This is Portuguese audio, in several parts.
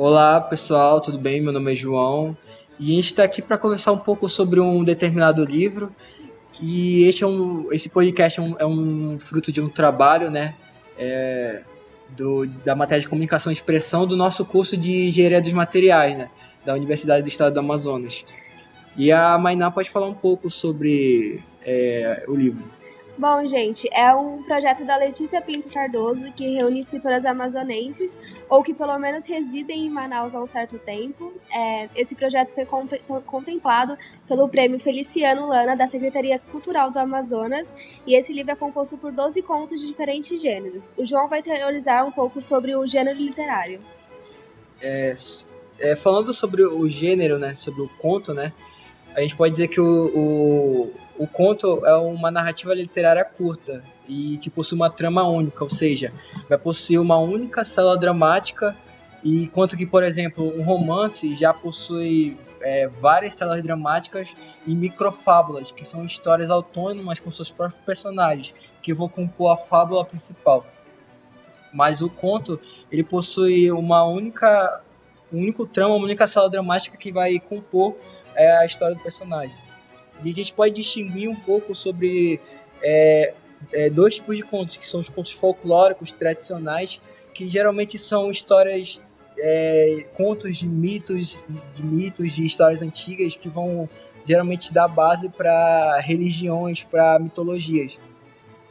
Olá pessoal, tudo bem? Meu nome é João e a gente está aqui para conversar um pouco sobre um determinado livro. Que esse podcast é um fruto de um trabalho, né? Da matéria de comunicação e expressão do nosso curso de engenharia dos materiais, né? Da Universidade do Estado do Amazonas. E a Mainá pode falar um pouco sobre o livro. Bom, gente, é um projeto da Letícia Pinto Cardoso que reúne escritoras amazonenses ou que pelo menos residem em Manaus há um certo tempo. Esse projeto foi contemplado pelo Prêmio Feliciano Lana da Secretaria Cultural do Amazonas e esse livro é composto por 12 contos de diferentes gêneros. O João vai teorizar um pouco sobre o gênero literário. Falando sobre o gênero, né? Sobre o conto, né? A gente pode dizer que o conto é uma narrativa literária curta e que possui uma trama única, ou seja, vai possuir uma única célula dramática, e enquanto que, por exemplo, um romance já possui várias células dramáticas e microfábulas, que são histórias autônomas com seus próprios personagens, que vão compor a fábula principal. Mas o conto, ele possui um único trama, uma única célula dramática que vai compor a história do personagem. E a gente pode distinguir um pouco sobre dois tipos de contos, que são os contos folclóricos tradicionais, que geralmente são histórias, contos de histórias antigas que vão geralmente dar base para religiões, para mitologias.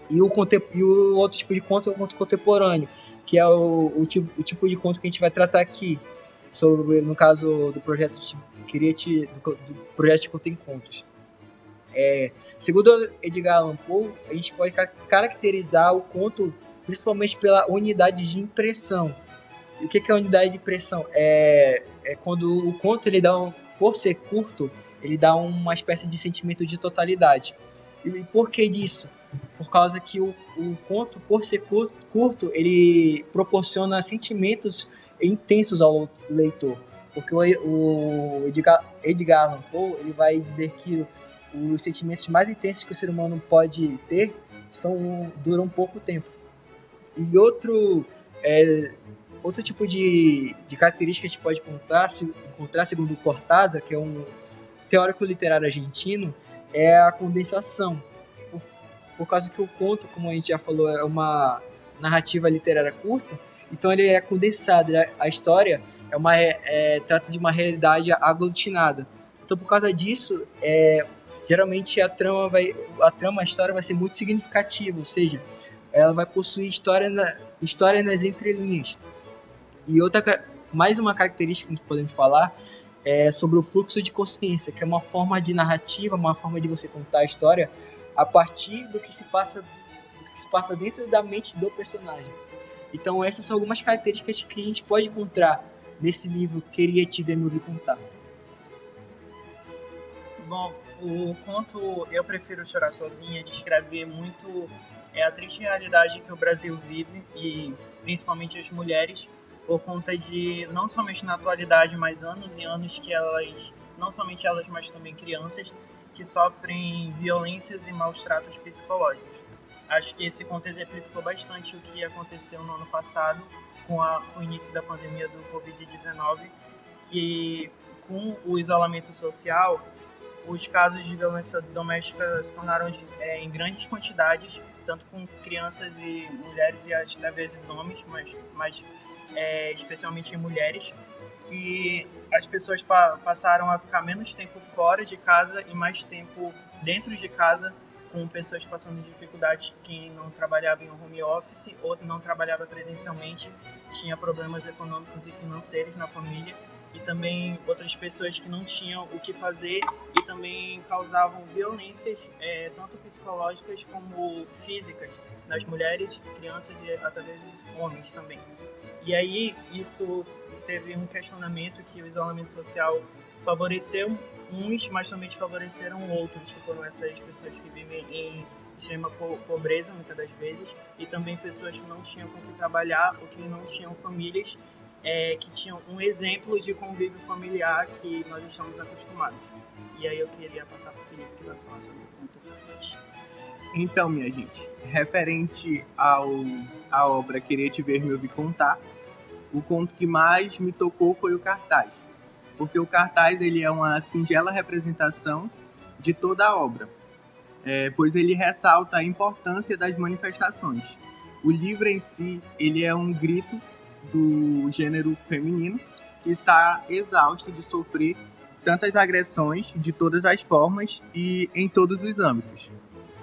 E o outro tipo de conto é o conto contemporâneo, que é o tipo de conto que a gente vai tratar aqui, sobre, no caso do projeto do projeto Contem Contos. Segundo Edgar Allan Poe, a gente pode caracterizar o conto principalmente pela unidade de impressão. E o que é a unidade de impressão? É quando o conto, por ser curto, ele dá uma espécie de sentimento de totalidade. E por que disso? Por causa que o conto, por ser curto, ele proporciona sentimentos intensos ao leitor. Porque o Edgar Allan Poe, ele vai dizer que os sentimentos mais intensos que o ser humano pode ter duram pouco tempo. E outro tipo de característica que a gente pode encontrar, segundo Cortázar, que é um teórico literário argentino, é a condensação. Por causa que o conto, como a gente já falou, é uma narrativa literária curta, então ele é condensado. A história trata de uma realidade aglutinada. Então, por causa disso, geralmente a história vai ser muito significativa, ou seja, ela vai possuir história nas entrelinhas. E mais uma característica que nós podemos falar é sobre o fluxo de consciência, que é uma forma de narrativa, uma forma de você contar a história a partir do que se passa dentro da mente do personagem. Então essas são algumas características que a gente pode encontrar nesse livro Queria Te Ver Me Ouvir Contar. Bom, o conto Eu Prefiro Chorar Sozinha descreve muito a triste realidade que o Brasil vive, e principalmente as mulheres, por conta de, não somente na atualidade, mas anos e anos que elas, não somente elas, mas também crianças, que sofrem violências e maus tratos psicológicos. Acho que esse conto exemplificou bastante o que aconteceu no ano passado, com o início da pandemia do Covid-19, que com o isolamento social, os casos de violência doméstica se tornaram em grandes quantidades, tanto com crianças e mulheres, e às vezes homens, mas especialmente em mulheres, que as pessoas passaram a ficar menos tempo fora de casa e mais tempo dentro de casa, com pessoas passando dificuldades, quem não trabalhava em home office ou não trabalhava presencialmente, tinha problemas econômicos e financeiros na família, e também outras pessoas que não tinham o que fazer e também causavam violências, tanto psicológicas como físicas, nas mulheres, crianças e até vezes homens também. E aí isso teve um questionamento que o isolamento social favoreceu uns, mas também favoreceram outros, que foram essas pessoas que vivem em extrema pobreza, muitas das vezes, e também pessoas que não tinham com que trabalhar ou que não tinham famílias que tinham um exemplo de convívio familiar que nós estamos acostumados. E aí eu queria passar para o Felipe, que vai falar sobre o ponto. Então, minha gente, referente à obra Queria Te Ver Me Ouvir Contar, o conto que mais me tocou foi o cartaz, porque o cartaz ele é uma singela representação de toda a obra, pois ele ressalta a importância das manifestações. O livro em si, ele é um grito do gênero feminino que está exausto de sofrer tantas agressões de todas as formas e em todos os âmbitos.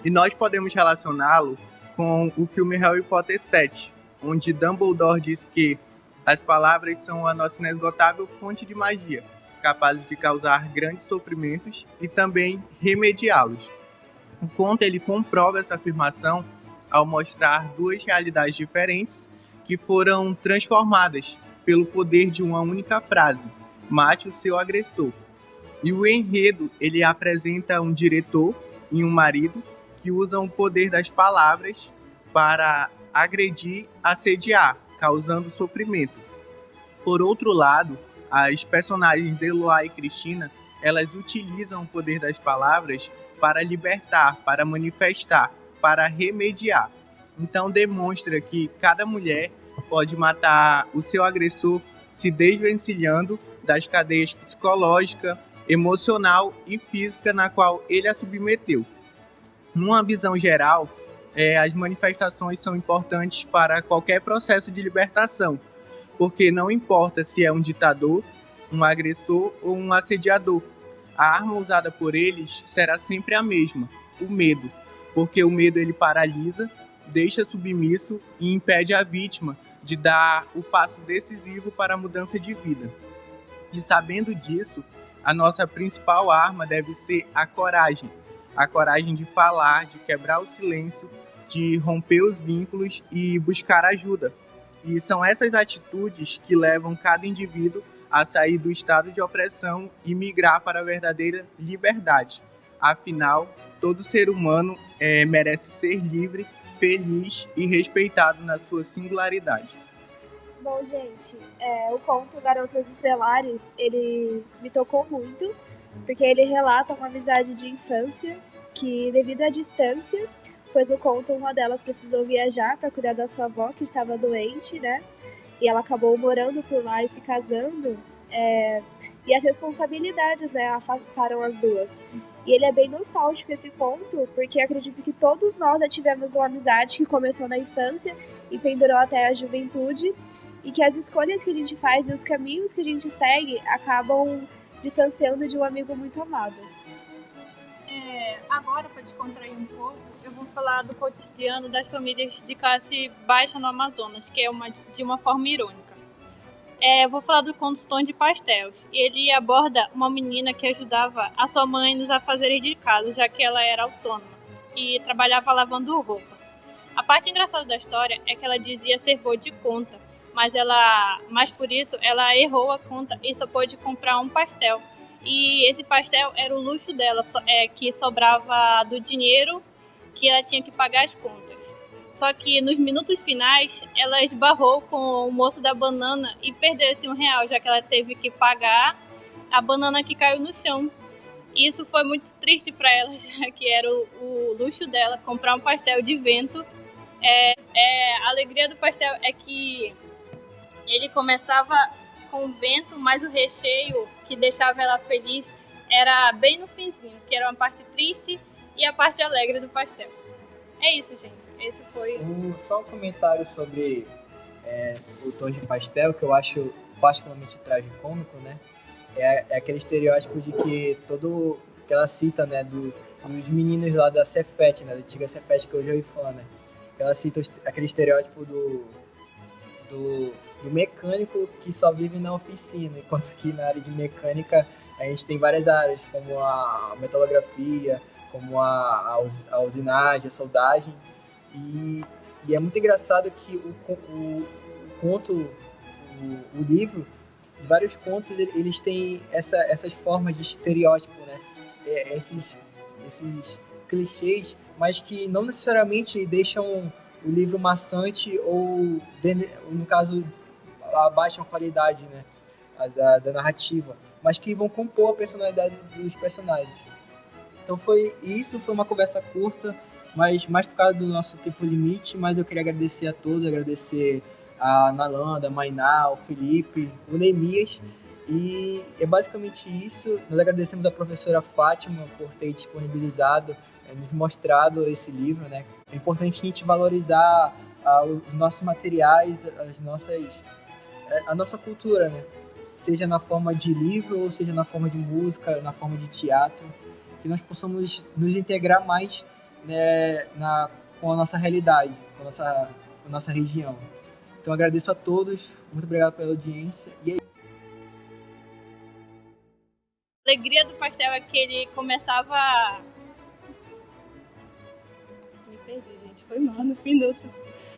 E nós podemos relacioná-lo com o filme Harry Potter 7, onde Dumbledore diz que as palavras são a nossa inesgotável fonte de magia, capazes de causar grandes sofrimentos e também remediá-los. O conto ele comprova essa afirmação ao mostrar duas realidades diferentes que foram transformadas pelo poder de uma única frase: mate o seu agressor. E o enredo ele apresenta um diretor e um marido que usam o poder das palavras para agredir, assediar, causando sofrimento. Por outro lado, as personagens Eloá e Cristina, elas utilizam o poder das palavras para libertar, para manifestar, para remediar. Então demonstra que cada mulher pode matar o seu agressor se desvencilhando das cadeias psicológica, emocional e física na qual ele a submeteu. Numa visão geral, as manifestações são importantes para qualquer processo de libertação, porque não importa se é um ditador, um agressor ou um assediador, a arma usada por eles será sempre a mesma, o medo, porque o medo ele paralisa, deixa submisso e impede a vítima de dar o passo decisivo para a mudança de vida. E sabendo disso, a nossa principal arma deve ser a coragem de falar, de quebrar o silêncio, de romper os vínculos e buscar ajuda. E são essas atitudes que levam cada indivíduo a sair do estado de opressão e migrar para a verdadeira liberdade. Afinal, todo ser humano merece ser livre, feliz e respeitado na sua singularidade. Bom, gente, o conto Garotas Estelares, ele me tocou muito, porque ele relata uma amizade de infância que, devido à distância, pois no conto uma delas precisou viajar para cuidar da sua avó, que estava doente, né? E ela acabou morando por lá e se casando, e as responsabilidades, né, afastaram as duas. E ele é bem nostálgico, esse conto, porque acredito que todos nós já tivemos uma amizade que começou na infância e pendurou até a juventude, e que as escolhas que a gente faz e os caminhos que a gente segue acabam distanciando de um amigo muito amado. Agora, para descontrair um pouco, eu vou falar do cotidiano das famílias de classe baixa no Amazonas, que é de uma forma irônica. Vou falar do conto Tom de Pastéis. Ele aborda uma menina que ajudava a sua mãe nos afazeres de casa, já que ela era autônoma e trabalhava lavando roupa. A parte engraçada da história é que ela dizia ser boa de conta, mas por isso ela errou a conta e só pôde comprar um pastel. E esse pastel era o luxo dela, que sobrava do dinheiro que ela tinha que pagar as contas. Só que nos minutos finais, ela esbarrou com o moço da banana e perdeu esse R$1, já que ela teve que pagar a banana que caiu no chão. E isso foi muito triste para ela, já que era o luxo dela, comprar um pastel de vento. A alegria do pastel é que ele começava com vento, mas o recheio que deixava ela feliz era bem no finzinho, que era uma parte triste e a parte alegre do pastel. É isso, gente. Esse foi... Só um comentário sobre o Tom de Pastel, que eu acho particularmente tragicômico, né? É aquele estereótipo de que que ela cita, né, dos meninos lá da Cefet, né, da antiga Cefet, que hoje é o IFAM, né? Ela cita aquele estereótipo do mecânico que só vive na oficina, enquanto que na área de mecânica a gente tem várias áreas, como a metalografia, como a usinagem, a soldagem, e é muito engraçado que o conto, o livro, vários contos, eles têm essas formas de estereótipo, né? Esses clichês, mas que não necessariamente deixam o livro maçante ou, no caso, abaixam a qualidade, né, da narrativa, mas que vão compor a personalidade dos personagens. Então foi uma conversa curta, mas mais por causa do nosso tempo limite, mas eu queria agradecer a todos, agradecer a Nalanda, a Mainá, o Felipe, o Neemias. E é basicamente isso. Nós agradecemos a professora Fátima por ter disponibilizado, nos mostrado esse livro, né? É importante a gente valorizar os nossos materiais, a nossa cultura, né? Seja na forma de livro, ou seja na forma de música, na forma de teatro, que nós possamos nos integrar mais, né, com a nossa realidade, com a nossa região. Então agradeço a todos, muito obrigado pela audiência. E aí... A alegria do pastel é que ele começava... Me perdi, gente. Foi mal no fim do outro.